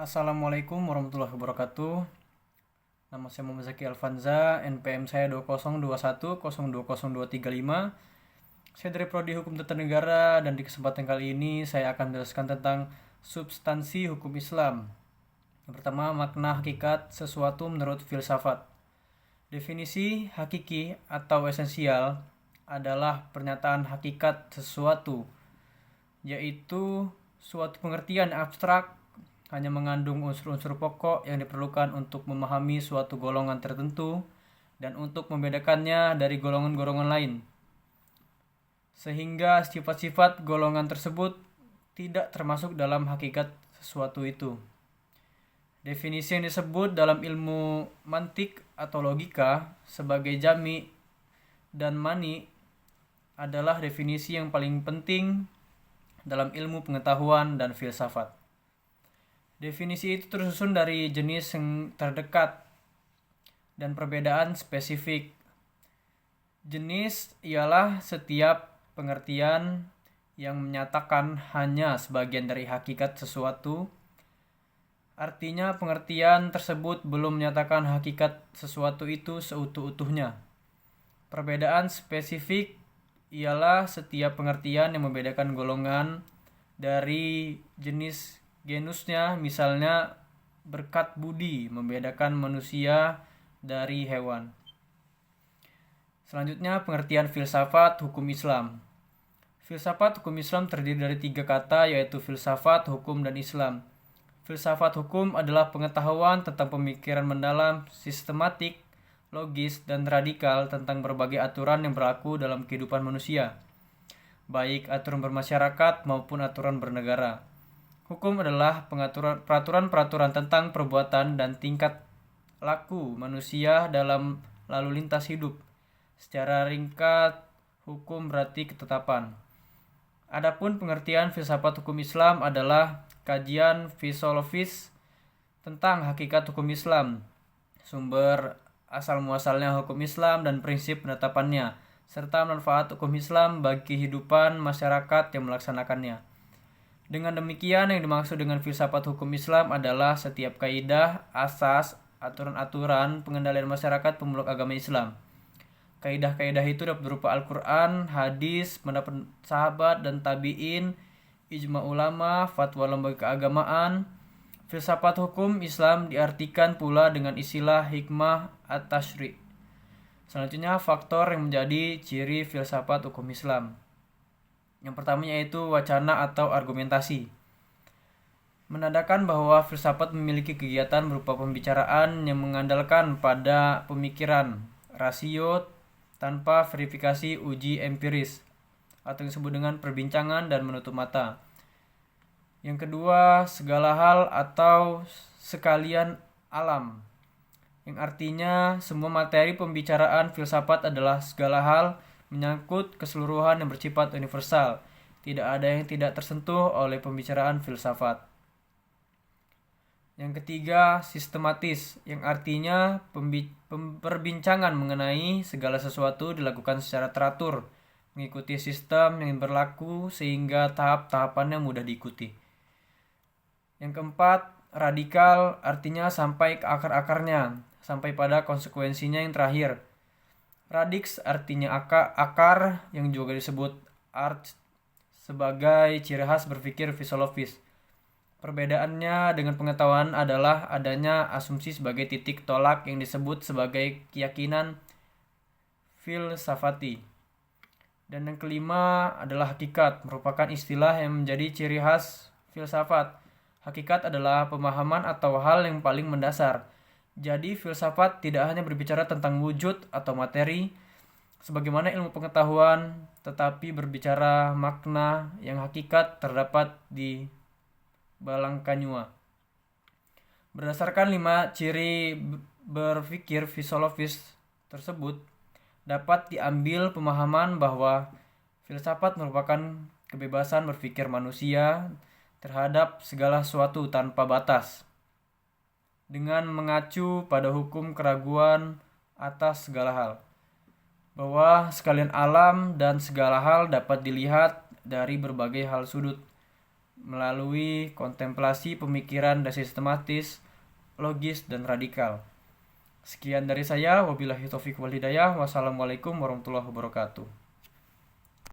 Assalamualaikum warahmatullahi wabarakatuh. Nama saya Muhammad Zaki Alfanza, NPM saya 2021020235. Saya dari Prodi Hukum Tata Negara dan di kesempatan kali ini saya akan menjelaskan tentang substansi hukum Islam. Yang pertama, makna hakikat sesuatu menurut filsafat. Definisi hakiki atau esensial adalah pernyataan hakikat sesuatu, yaitu suatu pengertian abstrak hanya mengandung unsur-unsur pokok yang diperlukan untuk memahami suatu golongan tertentu dan untuk membedakannya dari golongan-golongan lain, sehingga sifat-sifat golongan tersebut tidak termasuk dalam hakikat sesuatu itu. Definisi yang disebut dalam ilmu mantik atau logika sebagai jami dan mani adalah definisi yang paling penting dalam ilmu pengetahuan dan filsafat. Definisi itu tersusun dari jenis yang terdekat dan perbedaan spesifik. Jenis ialah setiap pengertian yang menyatakan hanya sebagian dari hakikat sesuatu. Artinya pengertian tersebut belum menyatakan hakikat sesuatu itu seutuh-utuhnya. Perbedaan spesifik ialah setiap pengertian yang membedakan golongan dari jenis genusnya, misalnya berkat budi membedakan manusia dari hewan. Selanjutnya, pengertian filsafat hukum Islam. Filsafat hukum Islam terdiri dari 3 kata, yaitu filsafat, hukum, dan Islam. Filsafat hukum adalah pengetahuan tentang pemikiran mendalam, sistematik, logis, dan radikal tentang berbagai aturan yang berlaku dalam kehidupan manusia, baik aturan bermasyarakat maupun aturan bernegara. Hukum adalah peraturan-peraturan tentang perbuatan dan tingkat laku manusia dalam lalu lintas hidup. Secara ringkas, hukum berarti ketetapan. Adapun pengertian filsafat hukum Islam adalah kajian filosofis tentang hakikat hukum Islam, sumber asal-muasalnya hukum Islam dan prinsip penetapannya, serta manfaat hukum Islam bagi kehidupan masyarakat yang melaksanakannya. Dengan demikian, yang dimaksud dengan filsafat hukum Islam adalah setiap kaidah, asas, aturan-aturan pengendalian masyarakat pemeluk agama Islam. Kaidah-kaidah itu dapat berupa Al-Quran, hadis, pendapat sahabat dan tabi'in, ijma ulama, fatwa lembaga keagamaan. Filsafat hukum Islam diartikan pula dengan istilah hikmah at-tashri'. Selanjutnya, faktor yang menjadi ciri filsafat hukum Islam. Yang pertama yaitu wacana atau argumentasi. Menandakan bahwa filsafat memiliki kegiatan berupa pembicaraan yang mengandalkan pada pemikiran, rasio, tanpa verifikasi uji empiris, atau yang disebut dengan perbincangan dan menutup mata. Yang kedua, segala hal atau sekalian alam, yang artinya semua materi pembicaraan filsafat adalah segala hal menyangkut keseluruhan yang bersifat universal. Tidak ada yang tidak tersentuh oleh pembicaraan filsafat. Yang ketiga, sistematis, yang artinya perbincangan mengenai segala sesuatu dilakukan secara teratur, mengikuti sistem yang berlaku sehingga tahap-tahapannya mudah diikuti. Yang keempat, radikal, artinya sampai ke akar-akarnya, sampai pada konsekuensinya yang terakhir. Radix artinya akar yang juga disebut art sebagai ciri khas berpikir filosofis. Perbedaannya dengan pengetahuan adalah adanya asumsi sebagai titik tolak yang disebut sebagai keyakinan filsafati. Dan yang kelima adalah hakikat, merupakan istilah yang menjadi ciri khas filsafat. Hakikat adalah pemahaman atau hal yang paling mendasar. Jadi filsafat tidak hanya berbicara tentang wujud atau materi sebagaimana ilmu pengetahuan, tetapi berbicara makna yang hakikat terdapat di balangkanyua. Berdasarkan 5 ciri berpikir filosofis tersebut, dapat diambil pemahaman bahwa filsafat merupakan kebebasan berpikir manusia terhadap segala sesuatu tanpa batas, dengan mengacu pada hukum keraguan atas segala hal, bahwa sekalian alam dan segala hal dapat dilihat dari berbagai hal sudut, melalui kontemplasi pemikiran dan sistematis, logis, dan radikal. Sekian dari saya, wabillahi taufiq wal hidayah, wassalamualaikum warahmatullahi wabarakatuh.